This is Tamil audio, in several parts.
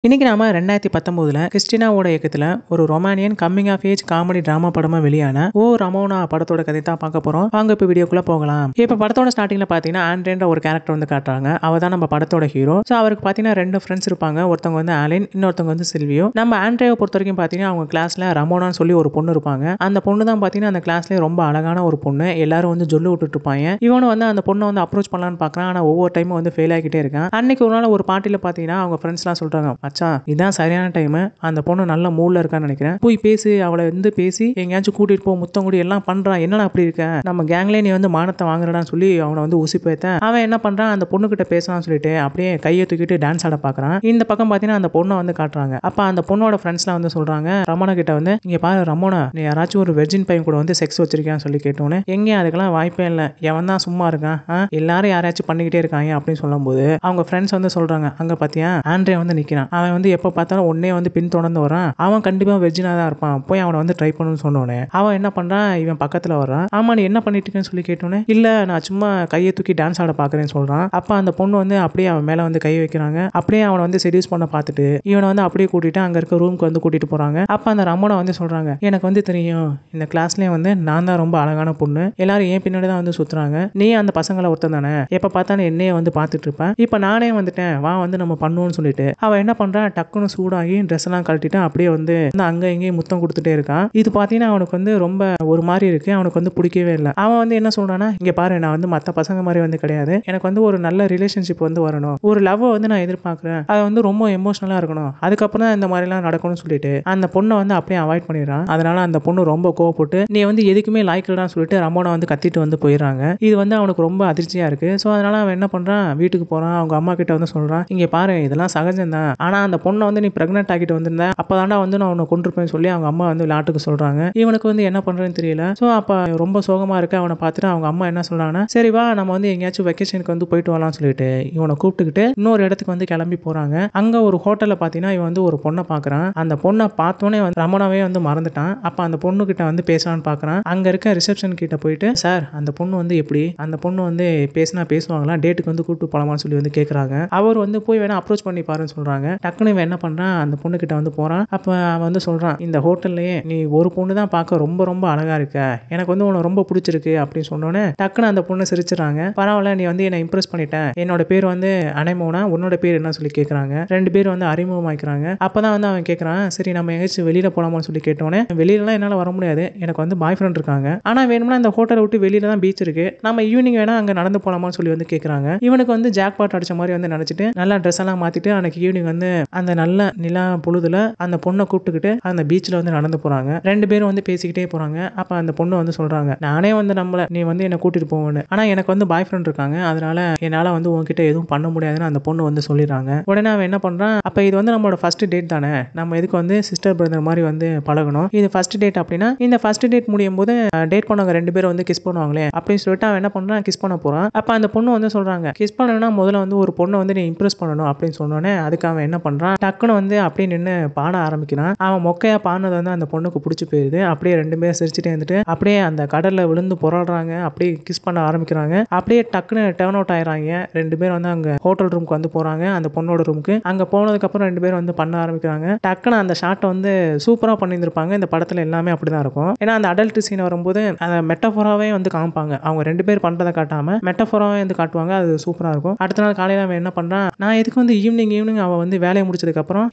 இன்னைக்கு நாம 2019ல கிறிஸ்டினாவோட இயக்கத்துல ஒரு Romanian coming of age comedy drama படமா வெளியான ஓ ரமோனா படத்தோட கதை தான் பார்க்க போறோம். வாங்க இப்ப வீடியோக்குள்ள போகலாம். இப்ப படத்தோட ஸ்டார்டிங்ல பாத்தீங்கன்னா ஆண்ட்ரேன்ற ஒரு கேரக்டர் வந்து காட்டுறாங்க. அவ தான் நம்ம படத்தோட ஹீரோ. சோ அவருக்கு பாத்தீங்கன்னா 2 ஃப்ரெண்ட்ஸ் இருப்பாங்க. ஒருத்தவங்க வந்து ஆலின், இன்னொருத்தவங்க வந்து சில்வியோ. நம்ம ஆண்ட்ரேவை பொறுத்த வரைக்கும் பாத்தீங்கன்னா அவங்க கிளாஸ்ல ரமோனான்னு சொல்லி ஒரு பொண்ணு இருப்பாங்க. அந்த பொண்ணு தான் பாத்தீங்கன்னா அந்த கிளாஸ்லயே ரொம்ப அழகான ஒரு பொண்ணு. எல்லாரும் வந்து ஜொல்லு விட்டுட்டு இருப்பாங்க. இவனும் வந்து அந்த பொண்ணை வந்து அப்ரோச் பண்ணலான்னு பாக்குறான். ஆனா ஒவ்வொரு டைமும் வந்து ஃபெயில் ஆகிட்டே இருக்கான். அன்னைக்கு ஒரு நாள் ஒரு பார்ட்டில பாத்தீங்கன்னா அவங்க ஃப்ரெண்ட்ஸ் எல்லாம் சொல்றாங்க, மச்சான் இதான் சரியான டைம். அந்த பொண்ணு நல்ல மூட்ல இருக்கான்னு நினைக்கிறேன். போய் பேசி அவளை வந்து பேசி எங்கேயாச்சும் கூட்டிட்டு போ, முத்தம் கூடி எல்லாம் பண்றான். என்னடா அப்படி இருக்க, நம்ம கேங்லேயே நீ வந்து மானத்தை வாங்குறடான்னு சொல்லி அவனை வந்து உசிப்பேத்த அவன் என்ன பண்றான், அந்த பொண்ணு கிட்ட பேசலாம்னு சொல்லிட்டு அப்படியே கையை தூக்கிட்டு டான்ஸ் ஆட பாக்குறான். இந்த பக்கம் பாத்தீங்கன்னா அந்த பொண்ணை வந்து காட்டுறாங்க. அப்ப அந்த பொண்ணோட ஃப்ரெண்ட்ஸ்லாம் வந்து சொல்றாங்க ரமோனா கிட்ட வந்து, இங்க பாரு ரமோனா, நீ யாராச்சும் ஒரு வெர்ஜின் பையன் கூட வந்து செக்ஸ் வச்சிருக்கான்னு சொல்லி கேட்டோன்னே, எங்கே அதுக்கெல்லாம் வாய்ப்பே இல்லை, எவன் தான் சும்மா இருக்கான், எல்லாரும் யாராச்சும் பண்ணிக்கிட்டே இருக்காங்க அப்படின்னு சொல்லும் போது அவங்க ஃப்ரெண்ட்ஸ் வந்து சொல்றாங்க, அங்க பாத்தியா ஆண்ட்ரே வந்து நிக்கிறான். அவன் வந்து எப்ப பார்த்தாலும் ஒன்னே வந்து பின் தொடர்ந்து வரான். அவன் கண்டிப்பா வெர்ஜினா தான் இருப்பான். போய் அவனை வந்து ட்ரை பண்ணணும்னு சொன்னோன்னே அவன் என்ன பண்றான், இவன் பக்கத்துல வர்றான். ஆமா நீ என்ன பண்ணிட்டு இருக்கேன்னு சொல்லி கேட்டோன்னே, இல்ல நான் சும்மா கையை தூக்கி டான்ஸ் ஆட பாக்குறேன்னு சொல்றான். அப்ப அந்த பொண்ணு வந்து அப்படியே அவன் மேல வந்து கை வைக்கிறாங்க. அப்படியே அவனை வந்து செடியூஸ் பண்ண பார்த்துட்டு இவனை வந்து அப்படியே கூட்டிட்டு அங்க இருக்க ரூமுக்கு வந்து கூட்டிட்டு போறாங்க. அப்ப அந்த ரமோனா வந்து சொல்றாங்க, எனக்கு வந்து தெரியும் இந்த கிளாஸ்லயே வந்து நான் தான் ரொம்ப அழகான பொண்ணு, எல்லாரும் ஏன் பின்னாடி தான் வந்து சுத்துறாங்க, நீ அந்த பசங்களை ஒருத்தன் தானே, எப்ப பார்த்தாலும் என்னையே வந்து பார்த்துட்டு இருப்பேன், இப்ப நானே வந்துட்டேன், வா வந்து நம்ம பண்ணுவோம்னு சொல்லிட்டு அவன் என்ன பண்றான், டக்குன்னு சூடாகி ட்ரெஸ் எல்லாம் கழட்டிட்டு அப்படியே வந்து அங்க இங்கேயும் முத்தம் கொடுத்துட்டே இருக்கான். இது பாத்தீங்கன்னா அவனுக்கு வந்து ரொம்ப ஒரு மாதிரி இருக்கு. அவனுக்கு வந்து பிடிக்கவே இல்லை. அவன் வந்து என்ன சொல்றானா, இங்க பாரு நான் வந்து மத்த பசங்க மாதிரி வந்து கிடையாது, எனக்கு வந்து ஒரு நல்ல ரிலேஷன்ஷிப் வந்து வரணும், ஒரு லவ் வந்து நான் எதிர்பார்க்கிறேன், அது வந்து ரொம்ப எமோஷனலா இருக்கணும், அதுக்கப்புறம் தான் இந்த மாதிரி எல்லாம் நடக்கணும்னு சொல்லிட்டு அந்த பொண்ணை வந்து அப்படியே அவாய்ட் பண்ணிடுறான். அதனால அந்த பொண்ணு ரொம்ப கோவப்பட்டு நீ வந்து எதுக்குமே லாய்க்கலடான்னு சொல்லிட்டு ரமோனா வந்து கத்திட்டு வந்து போயிடுறாங்க. இது வந்து அவனுக்கு ரொம்ப அதிர்ச்சியா இருக்கு. ஸோ அதனால அவன் என்ன பண்றான், வீட்டுக்கு போறான். அவங்க அம்மா கிட்ட வந்து சொல்றான், இங்க பாரு இதெல்லாம் சகஜம் தான், ஆனா அந்த பொண்ணை வந்து நீ பிரெக்னென்ட் ஆகிட்டு வந்திருந்த அப்பதான்டா வந்து நான் உன்னை கொண்டிருப்பேன்னு சொல்லி அவங்க அம்மா வந்து விளையாட்டுக்கு சொல்றாங்க. இவனுக்கு வந்து என்ன பண்றதுன்னு தெரியல. ஸோ அப்ப ரொம்ப சோகமா இருக்கு. அவனை பார்த்துட்டு அவங்க அம்மா என்ன சொல்றாங்கன்னா, சரி வா நம்ம வந்து எங்கேயாச்சும் வெக்கேஷனுக்கு வந்து போயிட்டு வரலாம்னு சொல்லிட்டு இவனை கூப்பிட்டுக்கிட்டு இன்னொரு இடத்துக்கு வந்து கிளம்பி போறாங்க. அங்க ஒரு ஹோட்டல்ல பாத்தீங்கன்னா இவன் வந்து ஒரு பொண்ணை பாக்குறான். அந்த பொண்ணை பார்த்தோன்னே வந்து ரமணாவே வந்து மறந்துட்டான். அப்ப அந்த பொண்ணு கிட்ட வந்து பேசலான்னு பாக்குறான். அங்க இருக்க ரிசப்ஷன் கிட்ட போயிட்டு, சார் அந்த பொண்ணு வந்து எப்படி, அந்த பொண்ணு வந்து பேசினா பேசுவாங்களா, டேட்டுக்கு வந்து கூப்பிட்டு போலாமான்னு சொல்லி வந்து கேக்குறாங்க. அவர் வந்து போய் வேணா அப்ரோச் பண்ணி பாருன்னு சொல்றாங்க. டக்குனு இவன் என்ன பண்றான், அந்த பொண்ணு கிட்ட வந்து போறான். அப்ப அவன் வந்து சொல்றான், இந்த ஹோட்டல்லையே நீ ஒரு பொண்ணு தான் பார்க்க ரொம்ப ரொம்ப அழகா இருக்க, எனக்கு வந்து உன்னை ரொம்ப பிடிச்சிருக்கு அப்படின்னு சொன்னோன்னே டக்குனு அந்த பொண்ணு சிரிச்சுறாங்க. பரவாயில்ல நீ வந்து என்னை இம்ப்ரெஸ் பண்ணிட்ட, என்னோட பேர் வந்து அனைமோனா, உன்னோட பேர் என்ன சொல்லி கேட்கறாங்க. 2 பேர் வந்து அறிமுகமாக்கிறாங்க. அப்பதான் வந்து அவன் கேட்கறான், சரி நம்ம எங்கேயாச்சும் வெளியில போலாமான்னு சொல்லி கேட்டோன்னே, வெளியிலலாம் என்னால வர முடியாது, எனக்கு வந்து பாய் ஃப்ரெண்ட் இருக்காங்க, ஆனா வேணும்னா இந்த ஹோட்டலை விட்டு வெளியில தான் பீச் இருக்கு, நம்ம ஈவினிங் வேணா அங்க நடந்து போலாமான்னு சொல்லி வந்து கேட்கறாங்க. இவனுக்கு வந்து ஜாக் பாட் அடிச்ச மாதிரி வந்து நினைச்சிட்டு நல்லா ட்ரெஸ் எல்லாம் மாத்திட்டு அன்னைக்கு ஈவினிங் வந்து அந்த நல்ல நிலா பொழுதுல அந்த பொண்ணை கூப்பிட்டுக்கிட்டு அந்த பீச்ல வந்து நடந்து போறாங்க. 2 பேரும் வந்து பேசிக்கிட்டே போறாங்க. அப்ப அந்த பொண்ணு வந்து சொல்றாங்க, நானே வந்து நம்மள நீ வந்து என்ன கூட்டிட்டு போவேன்னு, ஆனா எனக்கு வந்து பாய் ஃப்ரெண்ட் இருக்காங்க, அதனால என்னால வந்து உன்கிட்ட எதுவும் பண்ண முடியாதுன்னு அந்த பொண்ணு வந்து சொல்லிடுறாங்க. உடனே அவன் என்ன பண்றான், அப்ப இது வந்து நம்மளோட ஃபர்ஸ்ட் டேட் தானே, நம்ம எதுக்கு வந்து சிஸ்டர் பிரதர் மாதிரி வந்து பழகணும், இது ஃபர்ஸ்ட் டேட் அப்படின்னா இந்த ஃபர்ஸ்ட் டேட் முடியும் போது டேட் பண்ணவங்க 2 பேரும் வந்து கிஸ் பண்ணுவாங்களே அப்படின்னு சொல்லிட்டு அவன் என்ன பண்றான், கிஸ் பண்ண போறான். அப்ப அந்த பொண்ணு வந்து சொல்றாங்க, கிஸ் பண்ணணும்னா முதல்ல வந்து ஒரு பொண்ணை வந்து நீ இம்ப்ரெஸ் பண்ணணும் அப்படின்னு சொன்னோன்னே அதுக்கு அவன் என்ன பண்றான், டக்குன்னு வந்து அப்படியே நின்று பாட ஆரம்பிக்கிறான். அவன் மொக்கையா பாடினது வந்து அந்த பொண்ணுக்கு பிடிச்சி போயிருது. அப்படியே 2 பேரும் சிரிச்சுட்டே இருந்துட்டு அப்படியே அந்த கடல்ல விழுந்து புரள்றாங்க. அப்படியே கிஸ் பண்ண ஆரம்பிக்கிறாங்க. அப்படியே டக்குன்னு டர்ன் அவுட் ஆயிடுறாங்க. 2 பேரும் வந்து அங்க ஹோட்டல் ரூமுக்கு வந்து போறாங்க, அந்த பொண்ணோட ரூமுக்கு. அங்க போனதுக்கு அப்புறம் 2 பேரும் வந்து பண்ண ஆரம்பிக்கிறாங்க. டக்குன்னு அந்த ஷாட்டை வந்து சூப்பரா பண்ணியிருந்திருப்பாங்க. இந்த படத்துல எல்லாமே அப்படிதான் இருக்கும். ஏன்னா அந்த அடல்ட் சீன் வரும்போது அந்த மெட்டஃபோராவே வந்து காமிப்பாங்க. அவங்க 2 பேர் பண்றதை காட்டாம மெட்டஃபோராவே வந்து காட்டுவாங்க. அது சூப்பரா இருக்கும். அடுத்த நாள் காலையில அவன் என்ன பண்றான், நான் எதுக்கு வந்து ஈவினிங் அவ வந்து வேலையை முடிச்சதுக்கு அப்புறம்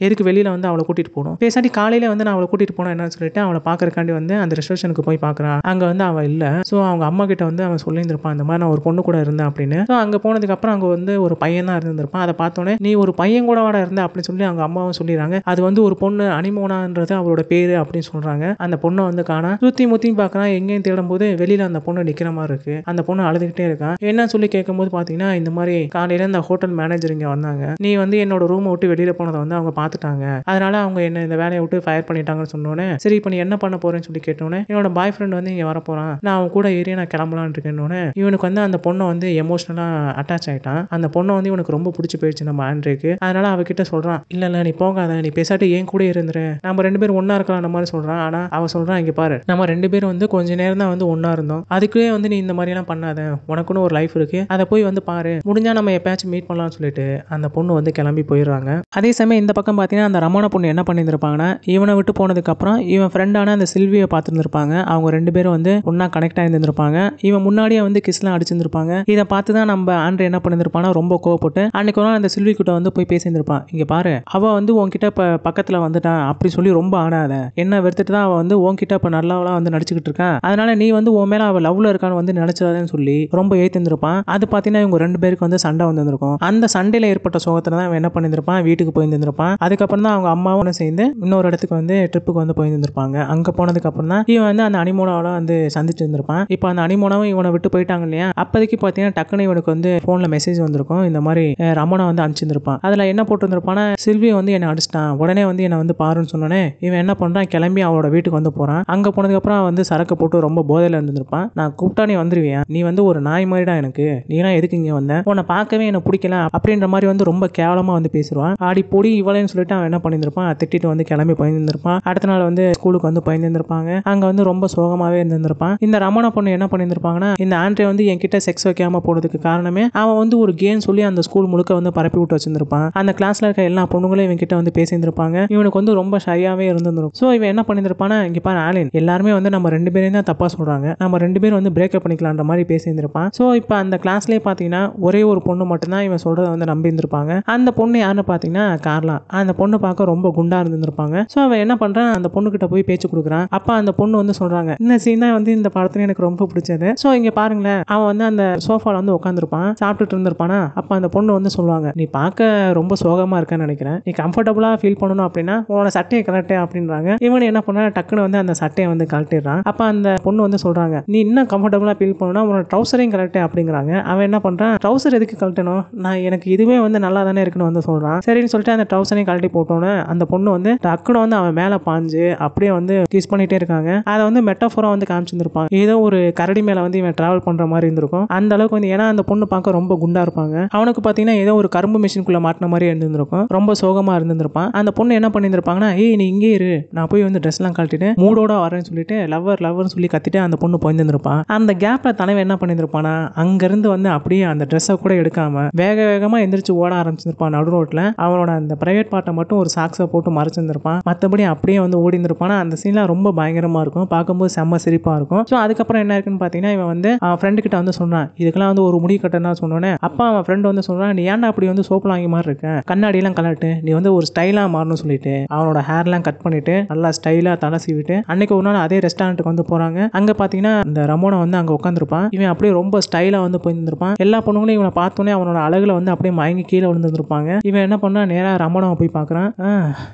எதுக்கு வெளியில வந்து அவளை கூட்டிட்டு போகணும், பேசாட்டி காலையில வந்து நான் அவளை கூட்டிட்டு போனா என்ன சொல்லிட்டு அவளை பாக்குறதுக்காண்டி வந்து அந்த ரிசப்ஷனுக்கு போய் பாக்குறான். அங்க வந்து அவ இல்ல. சோ அவங்க அம்மா கிட்ட வந்து அவன் சொல்லியிருந்திருப்பான், இந்த மாதிரி நான் ஒரு பொண்ணு கூட இருந்தேன் அப்படின்னு. அங்க போனதுக்கு அப்புறம் அங்க வந்து ஒரு பையன் தான் இருந்திருப்பான். அதை பார்த்தோன்னே நீ ஒரு பையன் கூட வாட இருந்த அப்படின்னு சொல்லி அவங்க அம்மாவும் சொல்லிடுறாங்க. அது வந்து ஒரு பொண்ணு அனிமோனான்றது அவளோட பேரு அப்படின்னு சொல்றாங்க. அந்த பொண்ணை வந்து காணா, சுத்தி முத்தியும் பாக்குறான், எங்கேயும் தேடும் போது வெளியில அந்த பொண்ணு நிக்கிற மாதிரி இருக்கு. அந்த பொண்ணு அழுதுகிட்டே இருக்கா. என்ன சொல்லி கேட்கும்போது பாத்தீங்கன்னா, இந்த மாதிரி காலையில இந்த ஹோட்டல் மேனேஜர் இங்க வந்தாங்க, நீ வந்து என்னோட ரூமை விட்டு வெளியில போனதை வந்து அவங்க பாத்துட்டாங்க, அதனால அவங்க என்ன இந்த வேலையை விட்டு ஃபயர் பண்ணிட்டாங்கன்னு சொன்னோன்னே, சரி இப்போ நீ என்ன பண்ண போறேன்னு சொல்லி கேட்டோன்னே, என்னோட பாய் ஃப்ரெண்ட் வந்து இங்க வர போறான், நான் அவன் கூட ஏறி நான் கிளம்பலான்னு இருக்கேன்னோன்னே இவனுக்கு வந்து அந்த பொண்ணை வந்து எமோஷனலா அட்டாச் ஆயிட்டான். அந்த பொண்ணை வந்து இவனுக்கு ரொம்ப பிடிச்சி போயிடுச்சு நம்ம ஆண்ட்ரேக்கு. அதனால அவகிட்ட சொல்றான், இல்ல நீ போகாத, நீ பேசாட்டி ஏன் கூட இருந்துரு, நம்ம 2 பேரும் ஒண்ணா இருக்கலாம் அந்த மாதிரி சொல்றான். ஆனா அவன் சொல்றான், இங்க பாரு நம்ம 2 பேரும் வந்து கொஞ்ச நேரம் தான் வந்து ஒண்ணா இருந்தோம், அதுக்குள்ளே வந்து நீ இந்த மாதிரி எல்லாம் பண்ணாத, உனக்குன்னு ஒரு லைஃப் இருக்கு, அதை போய் வந்து பாரு, முடிஞ்சா நம்ம எப்பயாச்சும் மீட் பண்ணலாம்னு சொல்லிட்டு அந்த பொண்ணு வந்து கிளம்பி போயிடுறாங்க. அதே சமயம் இந்த பக்கம் பார்த்தீங்கன்னா அந்த ரமோனா பொண்ணு என்ன பண்ணியிருந்திருப்பாங்கன்னா இவனை விட்டு போனதுக்கு அப்புறம் இவன் ஃப்ரெண்டான அந்த சில்வியை பார்த்துருந்துருப்பாங்க. அவங்க 2 பேரும் வந்து ஒன்னா கனெக்ட் ஆயிருந்திருப்பாங்க. இவன் முன்னாடியே வந்து கிஸ்லாம் அடிச்சிருந்திருப்பாங்க. இதை பார்த்து தான் நம்ம ஆண்ட்ரே என்ன பண்ணியிருப்பானா ரொம்ப கோவப்பட்டு அன்னைக்கு ஒரு நாள் அந்த சில்வி கிட்ட வந்து போய் பேசியிருந்திருப்பான். இங்க பாரு, அவ வந்து உன்கிட்ட இப்ப பக்கத்துல வந்துட்டான் அப்படி சொல்லி ரொம்ப ஆடாத, என்ன வெறுத்துட்டு தான் அவ வந்து உன்கிட்ட இப்ப நல்லாவெல்லாம் வந்து நடிச்சுக்கிட்டு இருக்கான், அதனால நீ வந்து உன் மேல அவ லவ்ல இருக்கான்னு வந்து நினைச்சிடாதேன்னு சொல்லி ரொம்ப ஏத்திருந்திருப்பான். அது பார்த்தீங்கன்னா இவங்க 2 பேருக்கு வந்து சண்டை வந்திருக்கும். அந்த சண்டையில ஏற்பட்ட சோகத்துல தான் அவன் என்ன பண்ணியிருந்திருப்பான், வீட்டுக்கு போயிருந்திருப்பான். அதுக்கப்புறம் தான் அவங்க அம்மாவும் சேர்ந்து இன்னொரு இடத்துக்கு வந்து ட்ரிப்புக்கு வந்து போயிருந்திருப்பாங்க. அங்க போனதுக்கு அப்புறம் தான் இவன் வந்து அந்த அனிமோனாவோட வந்து சந்திச்சு இருந்திருப்பான். இப்போ அந்த அனிமோனாவும் இவனை விட்டு போயிட்டாங்க இல்லையா, அப்போதைக்கு பார்த்தீங்கன்னா டக்குனு இவனுக்கு வந்து போன்ல மெசேஜ் வந்திருக்கும். இந்த மாதிரி ரமணா வந்து அனுப்பிச்சிருந்திருப்பான். அதுல என்ன போட்டுருந்திருப்பானா, சில்வி வந்து என்னை அடிச்சிட்டான், உடனே வந்து என்னை வந்து பாருன்னு சொன்னோன்னே இவன் என்ன பண்றான், கிளம்பி அவளோட வீட்டுக்கு வந்து போறான். அங்க போனதுக்கு அப்புறம் வந்து சரக்கு போட்டு ரொம்ப போதையில இருந்திருப்பான். நான் கூப்பிட்டா நீ வந்துருவியா, நீ வந்து ஒரு நாய் மாதிரிடா எனக்கு, நீனா எதுக்கு இங்க வந்த, உன்னை பார்க்கவே எனக்கு பிடிக்கல அப்படின்ற மாதிரி வந்து ரொம்ப கேவலமா வந்து பேசுவான். ஆடி பொடி இவளேன்னு சொல்லிட்டு அவன் என்ன பண்ணியிருந்திருப்பான், திட்டிட்டு வந்து கிளம்பி போயிருந்திருப்பான். அடுத்த நாள் வந்து ஸ்கூலுக்கு வந்து போயிருந்திருப்பாங்க. அங்க வந்து ரொம்ப சோகமாவே இருந்திருப்பான். இந்த ரமணா பொண்ணு என்ன பண்ணியிருந்திருப்பாங்கன்னா, இந்த ஆண்ட்ரே வந்து என்கிட்ட செக்ஸ் வைக்காம போனதுக்கு காரணமே அவன் வந்து ஒரு கேன்னு சொல்லி அந்த ஸ்கூல் முழுக்க வந்து பரப்பி விட்டு வச்சிருந்திருப்பான். அந்த கிளாஸ்ல இருக்க எல்லா பொண்ணுங்களும் இவன் கிட்ட வந்து பேசியிருந்திருப்பாங்க. இவனுக்கு வந்து ரொம்ப ஷையாவே இருந்திருக்கும். ஸோ இவன் என்ன பண்ணியிருப்பானா, இங்க பாரு ஆலின், எல்லாருமே வந்து நம்ம 2 பேரையும் தான் தப்பா சொல்றாங்க, நம்ம 2 பேரும் வந்து பிரேக்கப் பண்ணிக்கலான்ற மாதிரி பேசியிருந்திருப்பான். ஸோ இப்போ அந்த கிளாஸ்லேயே பார்த்தீங்கன்னா ஒரே ஒரு பொண்ணு மட்டும்தான் இவன் சொல்றதை வந்து நம்பி இருந்திருப்பாங்க. அந்த பொண்ணு யாருன்னு பார்த்தீங்கன்னா கார்லா. அந்த பொண்ணு பார்க்க ரொம்ப குண்டா இருந்திருப்பாங்க. ஸோ அவன் என்ன பண்றான், அந்த பொண்ணு கிட்ட போய் பேச்சு கொடுக்குறான். அப்ப அந்த பொண்ணு வந்து சொல்றாங்க, இந்த சீன் தான் வந்து இந்த படத்துல எனக்கு ரொம்ப பிடிச்சது. ஸோ இங்க பாருங்களேன், அவன் வந்து அந்த சோஃபால வந்து உட்காந்துருப்பான், சாப்பிட்டுட்டு இருந்திருப்பானா. அப்ப அந்த பொண்ணு வந்து சொல்லுவாங்க, நீ பார்க்க ரொம்ப சோகமா இருக்கன்னு நினைக்கிறேன், நீ கம்ஃபர்டபுளா ஃபீல் பண்ணணும் அப்படின்னா உன்னோட சட்டையை கலட்டு அப்படின்றாங்க. இவன் என்ன பண்ணா, டக்குன்னு வந்து அந்த சட்டையை வந்து கழட்டிடுறான். அப்ப அந்த பொண்ணு வந்து சொல்றாங்க, நீ இன்னும் கம்ஃபர்டபுளா ஃபீல் பண்ணணும்னா உன்னோட ட்ரௌசரையும் கலட்டு அப்படிங்கிறாங்க. அவன் என்ன பண்றான், ட்ரௌசர் எதுக்கு கழட்டணும், நான் எனக்கு இதுவே வந்து நல்லா தானே இருக்குன்னு வந்து சொல்றான். சரின்னு சொல்லிட்டு அந்த ட்ரௌசரையும் கழட்டி போட்டோன்னு அந்த பொண்ணு வந்து டக்குன்னு வந்து அவன் மேல பாஞ்சு அப்படியே வந்து கிஸ் பண்ணிட்டே இருக்காங்க. அதை வந்து மெட்டாஃபோரா வந்து காமிச்சிருப்பாங்க. ஏதோ ஒரு கரடி மேல வந்து இவன் டிராவல் பண்ற மாதிரி இருந்திருக்கும். அந்த அளவுக்கு வந்து, ஏன்னா அந்த பொண்ணு பார்க்க ரொம்ப குண்டா இருப்பாங்க. அவனுக்கு பாத்தீங்கன்னா ஏதோ ஒரு கரும்பு மிஷினுக்குள்ள மாட்டின மாதிரி இருந்திருக்கும். ரொம்ப சோகமா இருந்திருப்பான். அந்த பொண்ணு என்ன பண்ணியிருந்திருப்பாங்கன்னா, ஏய் நீ இங்கே இரு, நான் போய் வந்து ட்ரெஸ் எல்லாம் கழட்டிட்டு மூடோட வரேன்னு சொல்லிட்டு லவ்வர் சொல்லி கத்திட்டு அந்த பொண்ணு போயிருந்திருப்பான். அந்த கேப்ல தலைவன் என்ன பண்ணியிருப்பானா, அங்க இருந்து வந்து அப்படியே அந்த ட்ரெஸ்ஸை கூட எடுக்காம வேக வேகமா எந்திரிச்சு ஓட ஆரம்பிச்சிருப்பான் நடு ரோட்ல. அவனோட அந்த பிரைவேட் பார்ட்டை மட்டும் ஒரு சாக்ஸை போட்டு மறைச்சிருந்திருப்பான். மற்றபடி அப்படியே வந்து ஓடி இருந்திருப்பான். அந்த சீன்லாம் ரொம்ப பயங்கரமா இருக்கும், பார்க்கும்போது செம்ம சிரிப்பா இருக்கும். ஸோ அதுக்கப்புறம் என்ன இருக்குன்னு பார்த்தீங்கன்னா, இவன் வந்து அவன் ஃப்ரெண்டு கிட்ட வந்து சொன்னான், இதுக்கெல்லாம் வந்து ஒரு முடி கட்டணா சொன்னோன்னே அப்பா அவன் ஃப்ரெண்டு வந்து சொல்றான், நீ ஏன்டா அப்படி வந்து சோப்பு வாங்கி மாதிரி இருக்க, கண்ணாடி எல்லாம் கலட்டு, நீ வந்து ஒரு ஸ்டைலா மாறணும்னு சொல்லிட்டு அவனோட ஹேர்லாம் கட் பண்ணிட்டு நல்லா ஸ்டைலா தலை சீவிட்டு அன்னைக்கு ஒரு நாள் அதே ரெஸ்டாரண்ட்டுக்கு வந்து போறாங்க. அங்க பாத்தீங்கன்னா இந்த ரமோனா வந்து அங்க உட்காந்துருப்பான். இவன் அப்படியே ரொம்ப ஸ்டைலா வந்து போயிருந்திருப்பான். எல்லா பொண்ணுங்களும் இவனை பார்த்தோன்னே அவனோட அழகுல வந்து அப்படியே மயங்கி கீழே விழுந்திருப்பாங்க. இவன் என்ன பண்ணா, நேரா ரமோனாவை போய் பார்க்கறான்.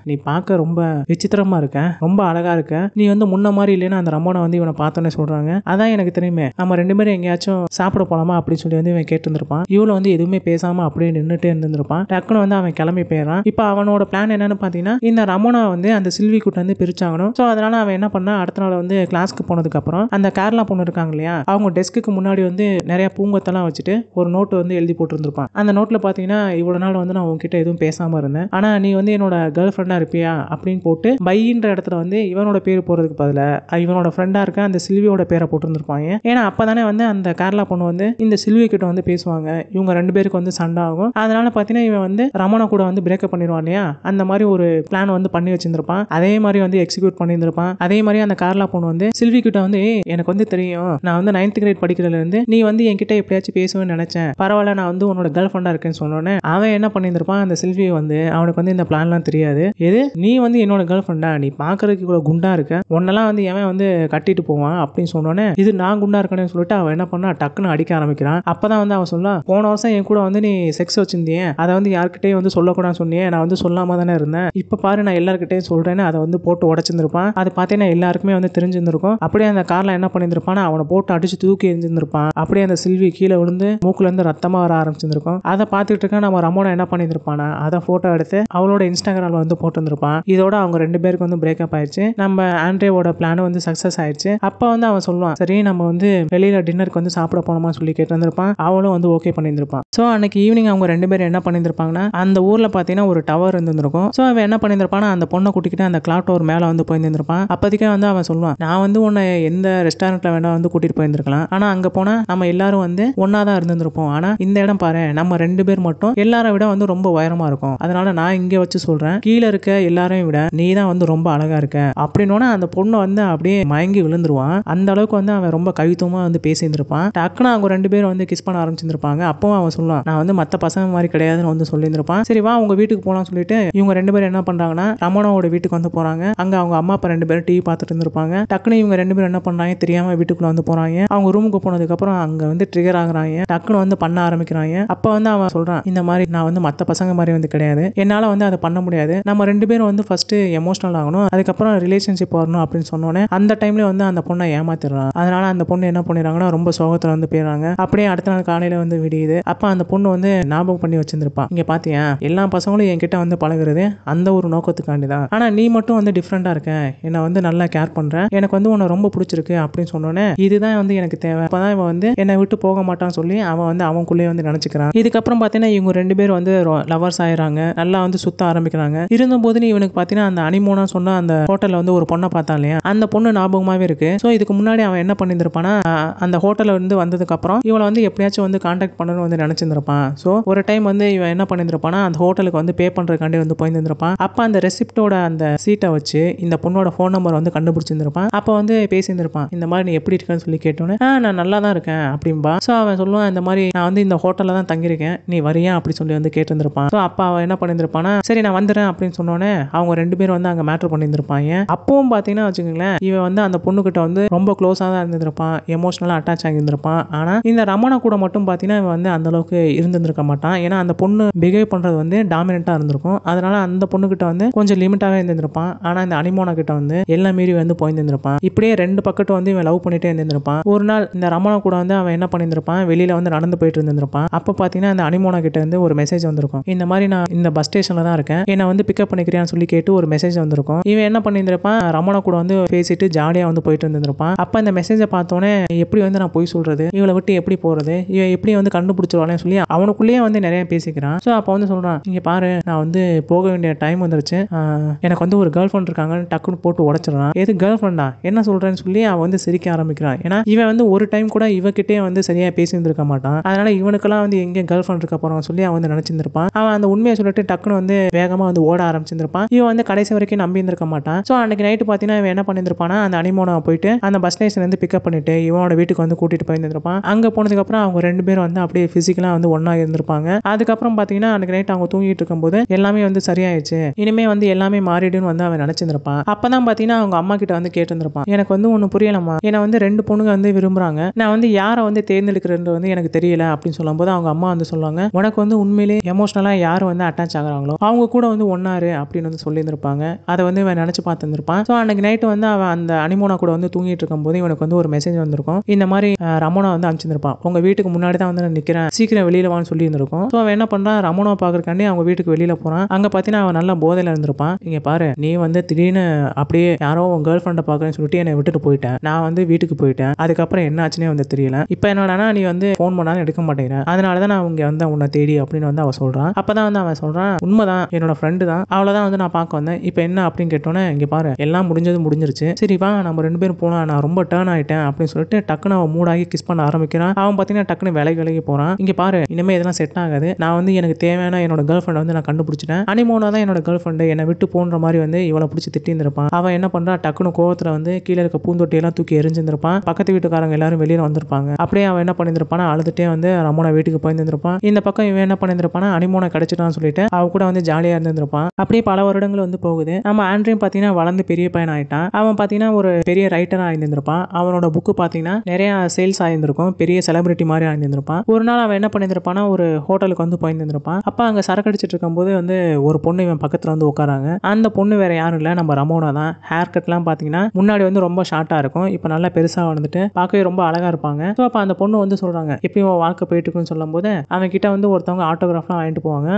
நீ பார்க்க ரொம்ப விசித்திரமா இருக்க, ரொம்ப அழகா இருக்க, நீ வந்து முன்ன மாதிரி இல்லைன்னு அந்த ரமோனா வந்து இவனை பார்த்தோன்னே சொல்றாங்க. அதான் எனக்கு தெரியுமே, நம்ம 2 பேரும் எங்கேயாச்சும் சாப்பிட போலாமா அப்படின்னு சொல்லி வந்து இவன் கேட்டிருந்திருப்பான். இவ்வளவு வந்து எதுவுமே பேசாம அப்படியே நின்றுட்டே இருந்திருப்பான். டக்குன்னு வந்து அவன் கிளம்பி போயிடறான். இப்போ அவனோட பிளான் என்னன்னு பார்த்தீங்கன்னா, இந்த ரமோனா வந்து அந்த சில்வி கூட்ட வந்து பிரிச்சாகணும். ஸோ அதனால அவன் என்ன பண்ணா, அடுத்த நாள் வந்து கிளாஸ்க்கு போனதுக்கு அப்புறம் அந்த கேரளா பொண்ணு இருக்காங்க இல்லையா, அவங்க டெஸ்க்கு முன்னாடி வந்து நிறைய பூங்கத்தெல்லாம் வச்சுட்டு ஒரு நோட்டு வந்து எழுதி போட்டுருந்துருப்பான். அந்த நோட்ல பார்த்தீங்கன்னா, இவ்வளவு நாள் வந்து நான் உங்ககிட்ட எதுவும் பேசாம இருந்தேன், ஆனா நீ வந்து என்னோட கேர்ள் ஃப்ரெண்டா இருப்பியா அப்படின்னு போட்டு பைன்ற இடத்துல வந்து இவனோட பேர் போறதுக்கு பதிலா இவனோட ஃப்ரெண்டா இருக்க அந்த சில்வியோட பேரை போட்டுருந்துருப்பாங்க. ஏன்னா அப்பதானே வந்து அந்த கேரளா பொண்ணு வந்து இந்த சில்வி கிட்ட வந்து பேசுவாங்க, இவங்க 2 பேருக்கு வந்து சண்டை ஆகும். அதனால பார்த்தீங்கன்னா இவன் வந்து ரமணா கூட வந்து பிரேக்கப் பண்ணிடுவான் இல்லையா, அந்த மாதிரி ஒரு பிளான் வந்து பண்ணி வச்சிருந்திருப்பான். அதே மாதிரி வந்து எக்ஸிக்யூட் பண்ணியிருந்திருப்பான். அதே மாதிரி அந்த கேரளா பொண்ணு வந்து சில்வி கிட்ட வந்து, எனக்கு வந்து தெரியும், நான் வந்து 9th கிரேட் படிக்கிறதுல இருந்து நீ வந்து என்கிட்ட எப்படியாச்சும் பேசுவேன்னு நினைச்சேன், பரவாயில்ல நான் வந்து உன்னோட கேர்ள் ஃப்ரெண்டா இருக்கேன்னு சொன்னோன்னே அவன் என்ன பண்ணியிருந்திருப்பான், அந்த சில்வி வந்து அவனுக்கு வந்து இந்த பிளான்லாம் தெரியாது. எது நீ வந்து என்னோட கேர்ள் ஃப்ரெண்டா, நீ பாக்குறதுக்கு இவ்வளவு குண்டா இருக்க, உன்னெல்லாம் வந்து எவன் வந்து கட்டிட்டு போவான் அப்படின்னு சொன்னோன்னே, இது நான் குண்டா இருக்கேன்னு சொல்லிட்டு அவன் என்ன பண்ணா, டக்குன்னு அடிக்க ஆரம்பிக்கிறான். அப்பதான் வந்து அவன் சொல்லலாம், போன வருஷம் என் கூட வந்து நீ செக்ஸ் வச்சிருந்தியே, அதை வந்து யார்கிட்டயும் வந்து சொல்லக்கூடாதுன்னு சொன்னியே, நான் வந்து சொல்லாம தானே இருந்தேன், இப்ப பாரு நான் எல்லார்கிட்டையும் சொல்றேன்னு அதை வந்து போட்டு உடைச்சிருந்திருப்பான். அது பார்த்தீங்கன்னா எல்லாருக்குமே வந்து தெரிஞ்சிருந்திருக்கும். அப்படியே அந்த கார்ல என்ன பண்ணியிருந்திருப்பான், அவனை போட்டு அடிச்சு தூக்கி எரிஞ்சிருந்திருப்பான். அப்படியே அந்த சில்வி கீழே விழுந்து மூக்குல இருந்து ரத்தமா வர ஆரம்பிச்சிருக்கும். அதை பார்த்துட்டு இருக்க நம்ம ரமோனா என்ன பண்ணியிருப்பானா, அதை போட்டோ எடுத்து அவளோட இன்ஸ்டாகிராம்ல வந்து போட்டுருப்பான். இதோட அவங்க 2 பேருக்கு வந்து பிரேக்கப் ஆயிடுச்சு. நம்ம ஆண்ட்ரேவோட பிளான் வந்து சக்சஸ் ஆயிடுச்சு. அப்ப வந்து அவன் சொல்லுவான், சரி நம்ம வந்து வெளியில டின்னருக்கு வந்து சாப்பிட போனோமா சொல்லி கேட்டிருந்திருப்பான். அவளும் வந்து ஓகே பண்ணியிருந்திருப்பான். ஸோ அன்னைக்கு ஈவினிங் அவங்க 2 பேரும் என்ன பண்ணியிருந்திருப்பாங்கன்னா, அந்த ஊர்ல பார்த்தீங்கன்னா ஒரு டவர் இருந்திருக்கும். ஸோ அவன் என்ன பண்ணியிருந்திருப்பானா, அந்த பொண்ணை கூட்டிக்கிட்டு அந்த கிளாக் டவர் மேல வந்து போயிருந்திருப்பான். அப்போதைக்கே வந்து அவன் சொல்லுவான், நான் வந்து உன்னை எந்த ரெஸ்டாரண்ட்ல வேணா வந்து கூட்டிட்டு போயிருந்திருக்கலாம், ஆனா அங்க போனா நம்ம எல்லாரும் வந்து ஒன்னா தான் இருந்திருப்போம், ஆனா இந்த இடம் பாரு, நம்ம 2 பேர் மட்டும் எல்லாரை விட வந்து ரொம்ப உயரமா இருக்கும், இடம், அதனால நான் இங்க வச்சு சொல்றேன், கீழே இருக்க எல்லாரையும் விட நீ தான் வந்து ரொம்ப அழகா இருக்க அப்படின்னோட அந்த பொண்ணு வந்து அப்படியே மயங்கி விழுந்துருவான். அந்த அளவுக்கு வந்து அவன் ரொம்ப கவித்துவமா வந்து பேசியிருந்திருப்பான். டக்குன்னு அவங்க 2 பேரும் வந்து கிஸ் பண்ண ஆரம்பிச்சிருப்பாங்க. அப்பவும் அவன் சொல்லுவான், நான் வந்து மத்த பசங்க மாதிரி கிடையாதுன்னு வந்து சொல்லியிருந்திருப்பான். சரி வா உங்க வீட்டுக்கு போலாம் சொல்லிட்டு இவங்க 2 பேரும் என்ன பண்றாங்கன்னா ரமணாவோட வீட்டுக்கு வந்து போறாங்க. அங்க அவங்க அம்மா அப்பா 2 பேரும் டிவி பார்த்துட்டு இருந்திருப்பாங்க. டக்குன்னு இவங்க 2 பேரும் என்ன பண்றாங்க தெரியாம வீட்டுக்குள்ள வந்து போறாங்க. அவங்க ரூமுக்கு போனதுக்கு அப்புறம் அங்க வந்து ட்ரிகர் ஆகுறாங்க. டக்குன்னு வந்து பண்ண ஆரம்பிக்கிறாங்க. அப்ப வந்து அவன் சொல்றான், இந்த மாதிரி நான் வந்து மத்த பசங்க மாதிரி வந்து கிடையாது, என்னால வந்து அதை பண்ண முடியாது, நம்ம 2 பேரும் வந்து ஃபர்ஸ்ட் எமோஷனல் ஆகணும், அதுக்கப்புறம் ரிலேஷன்ஷிப் வரணும் அப்படின்னு சொன்னோன்னே அந்த டைம்ல வந்து அந்த பொண்ணை ஏமாத்திடுறான். அதனால அந்த பொண்ணு என்ன பண்ணிடுறாங்கன்னா ரொம்ப சோகத்துல வந்து போயிடுறாங்க. அப்படியே அடுத்த நாள் காலையில வந்து விடியுது. அப்ப அந்த பொண்ணு வந்து ஞாபகம் பண்ணி வச்சிருந்திருப்பான், இங்க பாத்தியா எல்லா பசங்களும் என்கிட்ட வந்து பழகுறது அந்த ஒரு நோக்கத்துக்காண்டி தான், ஆனா நீ மட்டும் வந்து டிஃப்ரெண்டா இருக்க, என்ன வந்து நல்லா கேர் பண்ற, எனக்கு வந்து உன்னை ரொம்ப பிடிச்சிருக்கு அப்படின்னு சொன்னோன்னே இதுதான் வந்து எனக்கு தேவை, அப்பதான் இவன் வந்து என்னை விட்டு போக மாட்டான்னு சொல்லி அவன் வந்து அவனுக்குள்ளேயே வந்து நினைச்சுக்கிறான். இதுக்கப்புறம் பாத்தீங்கன்னா இவங்க 2 பேரும் வந்து லவர்ஸ் ஆயிடுறாங்க. நல்லா வந்து சுத்த ஆரம்பிக்கிறாங்க. இருந்தபோது நீ இவனுக்கு பாத்தீங்கன்னா அந்த அனிமோனா சொன்ன அந்த ஹோட்டல்ல வந்து ஒரு பொண்ணை பார்த்தா இல்லையா, அந்த பொண்ணு ஞாபகமாவே இருக்கு. சோ இதுக்கு முன்னாடி அவன் என்ன பண்ணியிருப்பானா அந்த ஹோட்டல்ல இருந்து வந்ததுக்கு அப்புறம் இவளை வந்து எப்படியாச்சும் வந்து கான்டாக்ட் பண்ணணும்னு வந்து நினைச்சிருந்திருப்பான். சோ ஒரு டைம் வந்து இவன் என்ன பண்ணியிருப்பானா அந்த ஹோட்டலுக்கு வந்து பே பண்றதுக்காண்டி வந்து போயிருந்திருப்பான். அப்ப அந்த ரெசிப்டோட அந்த சீட்டை வச்சு இந்த பொண்ணோட ஃபோன் நம்பர் வந்து கண்டுபிடிச்சிருந்திருப்பான். அப்ப வந்து பேசியிருந்திருப்பான், இந்த மாதிரி நீ எப்படி இருக்கன்னு சொல்லி கேட்டோன்னே நான் நல்லா தான் இருக்கேன் அப்படின்பா. சோ அவன் சொல்லுவான், இந்த மாதிரி நான் வந்து இந்த ஹோட்டல்ல தான் தங்கியிருக்கேன், நீ வரியா அப்படி சொல்லி வந்து கேட்டிருந்திருப்பான். சோ அப்ப அவன் என்ன பண்ணியிருந்திருப்பானா சரி நான் வந்துடுறேன் அப்படின்னு சொன்னோன்னே அவங்க 2 பேரும் வந்து அங்க மேட்டர் பண்ணியிருந்திருப்பாங்க. அப்பவும் பாத்தீங்கன்னா வச்சுக்கோங்களேன் இவன் வந்து அந்த பொண்ணுகிட்ட வந்து ரொம்ப க்ளோஸா தான் இருந்திருப்பான், எமோஷனலா அட்டாச் ஆகியிருந்திருப்பான். ஆனா இந்த ரமணா கூட மட்டும் பாத்தீங்கன்னா இவன் வந்து அந்த அளவுக்கு இருந்திருக்க மாட்டான். ஏன்னா அந்த பொண்ணு பிஹேவ் பண்றது வந்து டாமினண்டா இருந்திருக்கும். அதனால அந்த பொண்ணு கிட்ட வந்து கொஞ்சம் லிமிட்டாவே இருந்திருப்பான். ஆனா இந்த அனிமோனா கிட்ட வந்து எல்லாம் மீறி வந்து போயிருந்திருப்பான். இப்படியே 2 பக்கத்து வந்து இவன் லவ் பண்ணிட்டே இருந்திருப்பான். ஒரு நாள் இந்த ரமணா கூட வந்து அவன் என்ன பண்ணியிருந்திருப்பான், வெளியில வந்து நடந்து போயிட்டு இருந்திருப்பான். அப்ப பாத்தீங்கன்னா இந்த அனிமோனா கிட்ட இருந்து ஒரு மெசேஜ் வந்திருக்கும், இந்த மாதிரி நான் இந்த பஸ் ஸ்டேஷன்ல தான் இருக்கேன், என்ன வந்து பிக்கப் பண்ணிக்கிறியான்னு சொல்லி கேட்டு ஒரு மெசேஜ் வந்திருக்கும். இவன் என்ன பண்ணியிருந்திருப்பான், ரமணா கூட வந்து பேசிட்டு ஜாலியா வந்து போயிட்டு இருந்திருப்பான். அப்ப இந்த மெசேஜை பார்த்தோன்னே எப்படி வந்து நான் போய் சொல்றது, இவளை விட்டு எப்படி போறது, இவன் எப்படி வந்து கண்டுபிடிச்சிருவானே சொல்லி அவனுக்குள்ளேயே வந்து நிறைய பேசிக்கிறான். ஸோ அப்போ வந்து சொல்றான், இங்க பாரு நான் வந்து போக வேண்டிய டைம் வந்துருச்சு, எனக்கு வந்து ஒரு கேர்ள் ஃப்ரெண்ட் இருக்காங்கன்னு டக்குன்னு போட்டு உடச்சிடறான். எது கேர்ள் ஃப்ரெண்டா என்ன சொல்றேன்னு சொல்லி அவன் வந்து சிரிக்க ஆரம்பிக்கிறான். ஏன்னா இவன் வந்து ஒரு டைம் கூட இவகிட்டே வந்து சரியா பேசியிருந்திருக்க மாட்டான். அதனால இவனுக்கெல்லாம் வந்து எங்கே கேர்ள் ஃப்ரெண்ட் இருக்க போறான்னு சொல்லி அவன் வந்து நினைச்சிருந்திருப்பான். அவன் அந்த உண்மையை சொல்லிட்டு டக்குன்னு வந்து வேகமா வந்து ஓட ஆரம்பிச்சிருந்திருப்பான். இவன் வந்து கடைசி வரைக்கும் நம்பி இருந்திருக்க மாட்டான். ஸோ அன்னைக்கு நைட்டு பார்த்தீங்கன்னா இவன் என்ன பண்ணியிருந்திருப்பானா அந்த அனிமோனா போயிட்டு அந்த பஸ் ஸ்டேஷன்ல இருந்து பிக்கப் பண்ணிட்டு இவனோட வீட்டுக்கு வந்து கூட்டிட்டு போயிருந்திருப்பான். அங்க போனதுக்கு அப்புறம் அவங்க 2 பேரும் வந்து அப்படியே பிசிக்கலா வந்து ஒண்ணா இருந்திருப்பாங்க. அதுக்கப்புறம் பார்த்தீங்கன்னா அன்னைக்கு நைட் அவங்க தூங்கிட்டு இருக்கும்போது எல்லாமே வந்து சரியாயிடுச்சு, இனிமே வந்து எல்லாமே மாறிடுன்னு வந்து அவன் நினைச்சிருந்திருப்பான். அப்பதான் பார்த்தீங்கன்னா அவங்க அம்மா கிட்ட வந்து கேட்டிருந்திருப்பான், எனக்கு வந்து ஒண்ணு புரியலம்மா, ஏன்னா வந்து 2 பொண்ணுங்க வந்து விரும்புறாங்க, நான் வந்து யாரை வந்து தேர்ந்தெடுக்கிறது வந்து எனக்கு தெரியல அப்படின்னு சொல்லும்போது அவங்க அம்மா வந்து சொல்லுவாங்க, உனக்கு வந்து உண்மையிலே எமோஷனலா யார் வந்து அட்டாச் ஆகுறாங்களோ அவங்க கூட வந்து ஒன்னாரு அப்படின்னு வந்து சொல்லியிருந்திருப்பாங்க. அதை வந்து இவன் நினைச்சு பார்த்துருப்பான். ஸோ அன்னைக்கு நைட்டு வந்து அவன் அந்த அனிமோனா கூட வந்து தூங்கிட்டு இருக்கும்போது இவனுக்கு வந்து ஒரு மெசேஜ் வந்திருக்கும், இந்த மாதிரி ரமணா வந்து அனுப்பிச்சிருப்பான், உங்க வீட்டுக்கு முன்னாடி தான் வந்து நான் நிக்கிறேன், சீக்கிரம் வெளியில வான்னு சொல்லி இருந்திருக்கும். ஸோ அவன் என்ன பண்றான், ரமணா பாக்குறக்காண்டி அவங்க வீட்டுக்கு வெளியில போறான். அங்க பாத்தீங்கன்னா அவன் நல்ல போதையில இருந்திருப்பான். இங்க பாரு நீ வந்து திடீர்னு அப்படியே யாரோ உன் கேர்ள் ஃப்ரெண்டை பாக்குறேன்னு சொல்லிட்டு என்னை விட்டுட்டு போயிட்டேன், நான் வந்து வீட்டுக்கு போயிட்டேன், அதுக்கப்புறம் என்ன ஆச்சுன்னே வந்து தெரியல, இப்போ என்னடானா நீ வந்து ஃபோன் பண்ணாலும் எடுக்க மாட்டேங்கிற, அதனாலதான் நான் இங்க வந்து உன்னை தேடி அப்படின்னு வந்து அவன் சொல்றான். அப்பதான் வந்து அவன் சொல்றான், உண்மைதான் என்னோட ஃப்ரெண்டு தான், அவ்வளவுதான் வந்து நான் பார்க்க வந்தேன், இப்போ என்ன அப்படின்னு கேட்டோன்னே இங்க பாரு எல்லாம் முடிஞ்சிருச்சு, சரி வா நம்ம 2 பேரும் போலாம், நான் ரொம்ப டர்ன் ஆயிட்டேன் அப்படின்னு சொல்லிட்டு டக்குன்னு அவன் மூடாகி கிஸ் பண்ண ஆரம்பிக்கிறான். அவன் பாத்தீங்கன்னா டக்குன்னு விலகி போறான். இங்க பாரு இனிமே இதெல்லாம் செட் ஆகாது, நான் வந்து எனக்கு தேவையான என்னோட கேர்ள் ஃப்ரெண்ட் வந்து நான் கண்டுபிடிச்சிட்டேன், அனிமோனா தான் என்னோட கேர்ள் ஃப்ரெண்டு, என்னை விட்டு போன்ற மாதிரி வந்து இவளை பிடிச்சி திட்டிருந்திருப்பான். அவன் என்ன பண்றான், டக்குன்னு கோவத்துல வந்து கீழே இருக்க பூந்தொட்டி எல்லாம் தூக்கி எரிஞ்சிருந்திருப்பான். பக்கத்து வீட்டுக்காரங்க எல்லாரும் வெளியில வந்திருப்பாங்க. அப்படியே அவன் என்ன பண்ணிருப்பானா அழுதுட்டே வந்து ரமோனா வீட்டுக்கு போயிருந்திருப்பான். இந்த பக்கம் இவன் என்ன பண்ணிருப்பானா அனிமோனை கிடைச்சிட்டான்னு சொல்லிட்டு அவ கூட வந்து ஜாலியா இருந்திருப்பான். அப்படியே பல வருடங்கள் வந்து போகுது. நம்ம ஆண்ட்ரியும் பாத்தீங்கன்னா வளர்ந்து பெரிய பையன் ஆயிட்டான். அவன் பாத்தீங்கன்னா ஒரு பெரிய ரைட்டரா ஆயிருந்திருப்பான். அவனோட புக்கு பாத்தீங்கன்னா நிறைய சேல்ஸ் ஆயிருந்திருக்கும், பெரிய செலிபிரிட்டி மாதிரி ஆயிருந்திருப்பான். ஒரு நாள் அவன் என்ன பண்ணிருப்பானா ஒரு ஹோட்டலுக்கு வந்து போயிருந்திருப்பான். அப்ப அங்க சரக்கு அடிச்சிட்டு இருக்கும்போது வந்து ஒரு பொண்ணு இவன் பக்கத்துல வந்து உட்காராங்க. அந்த பொண்ணு வேற யாரும் இல்ல, நம்ம ரமோனா தான். ஹேர் கட்லாம் பாத்தீங்கன்னா முன்னாடி வந்து ரொம்ப ஷார்ட்டா இருக்கும், இப்ப நல்லா பெருசா வந்துட்டு பார்க்கவே ரொம்ப அழகா இருப்பாங்க. ஸோ அப்ப அந்த பொண்ணு வந்து சொல்றாங்க எப்படி உன் வாழ்க்கை போயிட்டு இருக்குன்னு சொல்லும் போது அவன் கிட்ட வந்து ஒருத்தவங்க ஆட்டோகிராஃப்லாம் வாங்கிட்டு போவாங்க.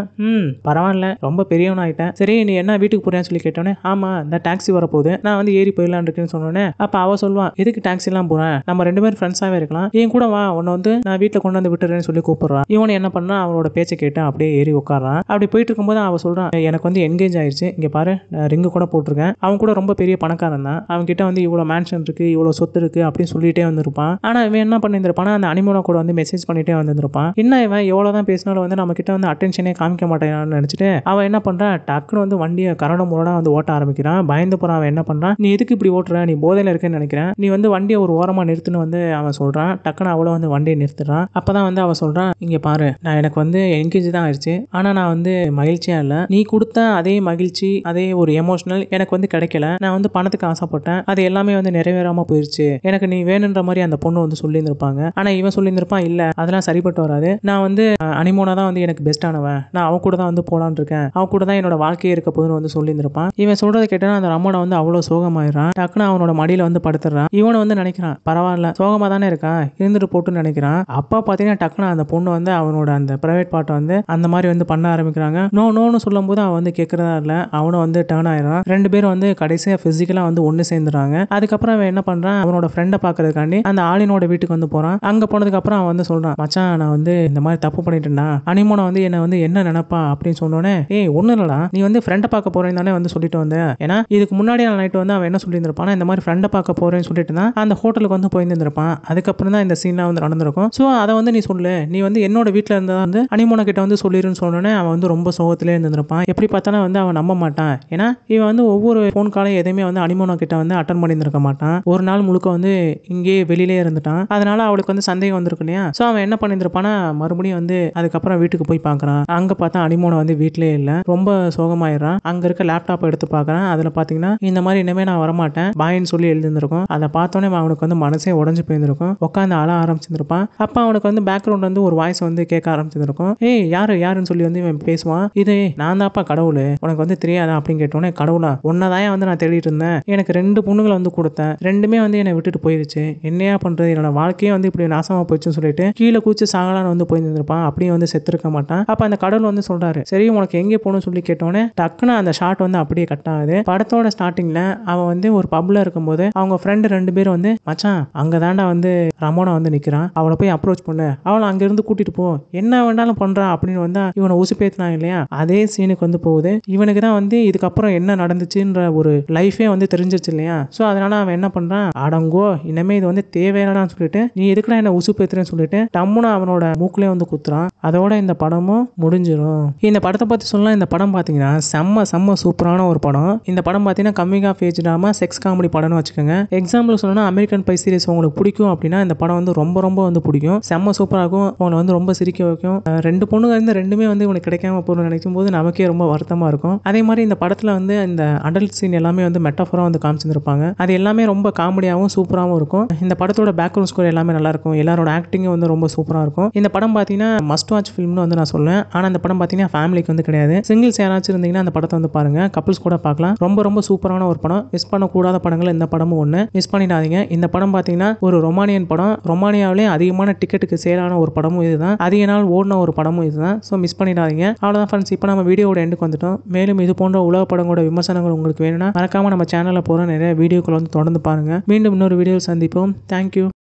பரவாயில்ல ரொம்ப பெரியவன் ஆயிட்டேன், சரி நீ என்ன வீட்டுக்கு போறியான்னு சொல்லி கேட்டோன்னே ஆமா இந்த டாக்ஸி வரப்போகுது, நான் வந்து ஏறி போயிடலான்னு இருக்குன்னு சொன்னோன்னே அப்ப அவ சொல்லுவான், எதுக்கு டாக்ஸி எல்லாம் போறேன், நம்ம 2 பேரும் ஃப்ரெண்ட்ஸாவே இருக்கலாம், என் கூட வா, உன்னை வந்து நான் வீட்டுல கொண்டு வந்து விட்டுறேன்னு சொல்லி கூப்பிடுறான். இவனை என்ன பண்ணா அவனோட பேச்சை கேட்டு அப்படியே ஏறி உட்காரான். அப்படி போயிட்டு இருக்கும்போது அவன் சொல்றான், எனக்கு வந்து என்கேஜ் ஆயிடுச்சு, இங்க பாரு ரிங்கு கூட போட்டிருக்கேன், அவன் கூட ரொம்ப பெரிய பணக்காரன் தான், அவன் கிட்ட வந்து இவ்வளவு மேன்ஷன் இருக்கு இவ்வளவு சொத்து இருக்கு அப்படின்னு சொல்லிட்டே வந்திருப்பான். ஆனா இவன் என்ன பண்ணிருப்பானா அந்த அனிமோனா கூட வந்து மெசேஜ் பண்ணிட்டே வந்திருப்பான். என்ன இவன் எவ்வளவுதான் பேசினாலும் வந்து நம்ம கிட்ட வந்து அட்டென்ஷனே காமிக்க மாட்டேன் அடையான்னு நினைச்சிட்டு அவன் என்ன பண்றான், டக்குன்னு வந்து வண்டியை கரட முரடா வந்து ஓட்ட ஆரம்பிக்கிறான். பயந்து போறான். அவன் என்ன பண்றான், நீ எதுக்கு இப்படி ஓட்டுற, நீ போதையில இருக்கேன்னு நினைக்கிறேன், நீ வந்து வண்டியை ஒரு ஓரமா நிறுத்துன்னு வந்து அவன் சொல்றான். டக்குன்னு அவளும் வந்து வண்டியை நிறுத்துறான். அப்பதான் வந்து அவன் சொல்றான், இங்க பாரு, நான் எனக்கு வந்து என்கேஜ் தான் ஆயிடுச்சு, ஆனா நான் வந்து மகிழ்ச்சியா இல்ல. நீ கொடுத்த அதே மகிழ்ச்சி, அதே ஒரு எமோஷனல் எனக்கு வந்து கிடைக்கல. நான் வந்து பணத்துக்கு ஆசைப்பட்டேன், அது எல்லாமே வந்து நிறைவேறாம போயிருச்சு. எனக்கு நீ வேணுன்ற மாதிரி அந்த பொண்ணு வந்து சொல்லியிருந்திருப்பாங்க. ஆனா இவன் சொல்லியிருந்திருப்பான், இல்ல அதெல்லாம் சரிப்பட்டு வராது, நான் வந்து அனிமோனா தான் வந்து எனக்கு பெஸ்டானவன், நான் அவ கூட தான் வந்து போலான்னு இருக்கேன், அவ கூட தான் என்னோட வாழ்க்கையே இருக்க போதுன்னு வந்து சொல்லியிருந்திருப்பான். இவன் சொல்றதை கேட்டா அந்த ரமோனா வந்து அவ்வளவு சோகமாயிடுறான். டக்குன்னு அவனோட மடியில வந்து படுத்துறான். இவனை வந்து நினைக்கிறான், பரவாயில்ல சோகமா தானே இருக்கான், இருந்துட்டு போட்டுன்னு நினைக்கிறான். அப்பா பாத்தீங்கன்னா டக்குன்னு அந்த பொண்ணு வந்து அவனோட அந்த பிரைவேட் பார்ட்டை வந்து அந்த மாதிரி வந்து பண்ண ஆரம்பிக்கிறாங்க. நோன்னு சொல்லும் போது அவன் வந்து கேட்கறதா இல்ல, அவனும் வந்து டர்ன் ஆயிடுறான். ரெண்டு பேரும் வந்து கடைசியா பிசிக்கலா வந்து ஒன்னு சேர்ந்துறாங்க. அதுக்கப்புறம் அவன் என்ன பண்றான், அவனோட ஃப்ரெண்டை பாக்குறதுக்காண்டி அந்த ஆளினோட வீட்டுக்கு வந்து போறான். அங்க போனதுக்கு அப்புறம் அவன் வந்து சொல்றான், மச்சான் நான் வந்து இந்த மாதிரி தப்பு பண்ணிட்டேன்டா, அனிமோனா வந்து என்ன வந்து என்ன நினைப்பா அப்படின்னு சொன்னோன்னே, ஏய் ஒண்ணு இல்லடா, நீ வந்து ஃப்ரெண்டை பார்க்க போறேன்னு தானே வந்து சொல்லிட்டு வந்த. ஏன்னா இதுக்கு முன்னாடி நைட்டு வந்து அவன் என்ன சொல்லியிருந்திருப்பான், இந்த மாதிரி ஃப்ரெண்டை பார்க்க போறேன்னு சொல்லிட்டு தான் அந்த ஹோட்டலுக்கு வந்து போயிருந்திருப்பான். அதுக்கப்புறம் தான் இந்த சீன்லாம் வந்து நடந்திருக்கும். ஸோ அதை வந்து நீ சொல்லு, நீ வந்து என்னோட வீட்டில் இருந்தா வந்து அனிமோனா கிட்ட வந்து சொல்லிருன்னு சொன்னோன்னே அவன் வந்து ரொம்ப சோகத்திலே இருந்திருப்பான். எப்படி பார்த்தாலும் வந்து அவன் நம்ப மாட்டான். ஏன்னா இவன் வந்து ஒவ்வொரு ஃபோன் காலையும் எதையுமே வந்து அனிமோனா கிட்ட வந்து அட்டன் பண்ணியிருந்திருக்க மாட்டான். ஒரு நாள் முழுக்க வந்து இங்கேயே வெளியிலே இருந்துட்டான். அதனால அவளுக்கு வந்து சந்தேகம் வந்திருக்கு இல்லையா. ஸோ அவன் என்ன பண்ணியிருந்திருப்பானா, மறுபடியும் வந்து அதுக்கப்புறம் வீட்டுக்கு போய் பார்க்கறான். அங்க பார்த்தா அனிமோனா வந்து வீட்டிலே இல்லை. ரொம்ப சோகமாயிடுறான். அங்க இருக்க லேப்டாப் எடுத்து பார்க்கறான். அதுல பார்த்தீங்கன்னா இந்த மாதிரி இனிமே நான் வரமாட்டேன் பாயின்னு சொல்லி எழுதிருந்திருக்கும். அதை பார்த்தோன்னே அவனுக்கு வந்து மனசே உடஞ்சு போயிருந்திருக்கும். உட்காந்து அழ ஆரம்பிச்சிருப்பான். அப்ப அவனுக்கு வந்து பேக்ரவுண்ட் வந்து ஒரு வாய்ஸ் வந்து கேட்க ஆரம்பிச்சிருக்கும். ஏய் யாருன்னு சொல்லி வந்து இவன் பேசுவான். இது நான் தான்ப்பா கடவுள், உனக்கு வந்து தெரியாதா அப்படின்னு கேட்டோன்னே, கடவுளா, உன்னதான் வந்து நான் தேடிட்டு இருந்தேன், எனக்கு 2 பொண்ணுங்களை வந்து கொடுத்தேன், ரெண்டுமே வந்து என்னை விட்டுட்டு போயிருச்சு, என்னையா பண்றது, என்னோட வாழ்க்கையே வந்து இப்படி நாசமா போயிடுச்சுன்னு சொல்லிட்டு கீழே கூச்சு சாகலான்னு வந்து போயிருந்திருப்பான். அப்படியே வந்து செத்துருக்க மாட்டான். அப்ப அந்த கடவுள் வந்து சொல்றாரு, சரி உனக்கு எங்கே போகணும்னு சொல்லி கேட்டோன்னே டக்குன்னு அந்த ஷாட் வந்து அப்படியே கட் ஆகுது. படத்தோட ஸ்டார்டிங்ல அவன் வந்து ஒரு பப்ல இருக்கும்போது அவங்க ஃப்ரெண்டு 2 பேரும் வந்து, மச்சான் அங்க தாண்டா வந்து ரமோனா வந்து நிக்கிறான், அவளை போய் அப்ரோச் பண்ணு, அவளை அங்க இருந்து கூட்டிட்டு போ, என்ன வேண்டாலும் பண்றா அப்படின்னு வந்தா இவனை உசுப்பேத்தினான் இல்லையா. அதே சீனுக்கு வந்து போகுது. இவனுக்கு தான் வந்து இதுக்கப்புறம் என்ன நடந்துச்சுன்ற ஒரு லைஃபே வந்து தெரிஞ்சிருச்சு இல்லையா. ஸோ அதனால அவன் என்ன பண்றான், அடங்கோ இனிமே இது வந்து தேவையில்லடான்னு சொல்லிட்டு, நீ எதுக்குடா என்ன உசுப்பேத்துறேன்னு சொல்லிட்டு டம்முன்னு அவனோட மூக்கிலே வந்து குத்துறான். அதோட இந்த படமும் முடிஞ்சிடும். இந்த படத்தை பத்தி சொல்லலாம். இந்த படம் பாத்தீங்கன்னா செம்ம சூப்பரான ஒரு படம். இந்த படம் பாத்தீங்கன்னா coming of age drama sex comedy படம்னு வச்சுக்கோங்க. எக்ஸாம்பிள் சொல்லணும்னா அமெரிக்கன் பை சீரிஸ் உங்களுக்கு பிடிக்கும் அப்படின்னா இந்த படம் வந்து ரொம்ப வந்து பிடிக்கும். செம்ம சூப்பரா இருக்கும். உங்களை வந்து ரொம்ப சிரிக்க வைக்கும். 2 பொண்ணுங்க இருந்து ரெண்டுமே வந்து இவனுக்கு கிடைக்காம போகணும்னு நினைக்கும் போது நமக்கே ரொம்ப வருத்தமா இருக்கும். அதே மாதிரி இந்த படத்துல வந்து இந்த அடல்ட் சீன் எல்லாமே வந்து மெட்டாஃபரா வந்து காமிச்சிருப்பாங்க. அது எல்லாமே ரொம்ப காமெடியாகவும் சூப்பராகவும் இருக்கும். இந்த படத்தோட பேக்ரவுண்ட் ஸ்கோர் எல்லாமே நல்லா இருக்கும். எல்லாரோட ஆக்டிங்கும் வந்து ரொம்ப சூப்பரா இருக்கும். இந்த படம் பாத்தீங்கன்னா மஸ்ட் வாட்ச் ஃபிலிம்னு வந்து நான் சொல்லுவேன். ஆனா இந்த படம் பாத்தீங்கன்னா ஃபேமிலிக்கு வந்து கிடையாது. சிங்கிள்ஸ் யாராச்சும் இருந்தீங்கன்னா அந்த படத்தை வந்து பாருங்க. கப்பிள்ஸ் கூட பார்க்கலாம். ரொம்ப சூப்பரான ஒரு படம். மிஸ் பண்ணக்கூடாத படங்கள் இந்த படமும் ஒன்று. மிஸ் பண்ணிடாதீங்க. இந்த படம் பாத்தீங்கன்னா ஒரு ரொமானியன் படம். ரொமானியாவிலே அதிகமான டிக்கெட்டுக்கு சேலான ஒரு படமும் இதுதான். அதிக நாள் ஓடின ஒரு படமும் இதுதான். ஸோ மிஸ் பண்ணிடாதீங்க. அவ்வளோதான் ஃப்ரெண்ட்ஸ். இப்போ நம்ம வீடியோட எண்டுக்கு வந்துட்டோம். மேலும் இது போன்ற உலக படங்களோட விமர்சனங்கள் உங்களுக்கு வேணும்னா மறக்காம நம்ம சேனலில் போகிற நிறைய வீடியோக்கள் வந்து தொடர்ந்து பாருங்க. மீண்டும் இன்னொரு வீடியோ சந்திப்போம். தேங்க்யூ.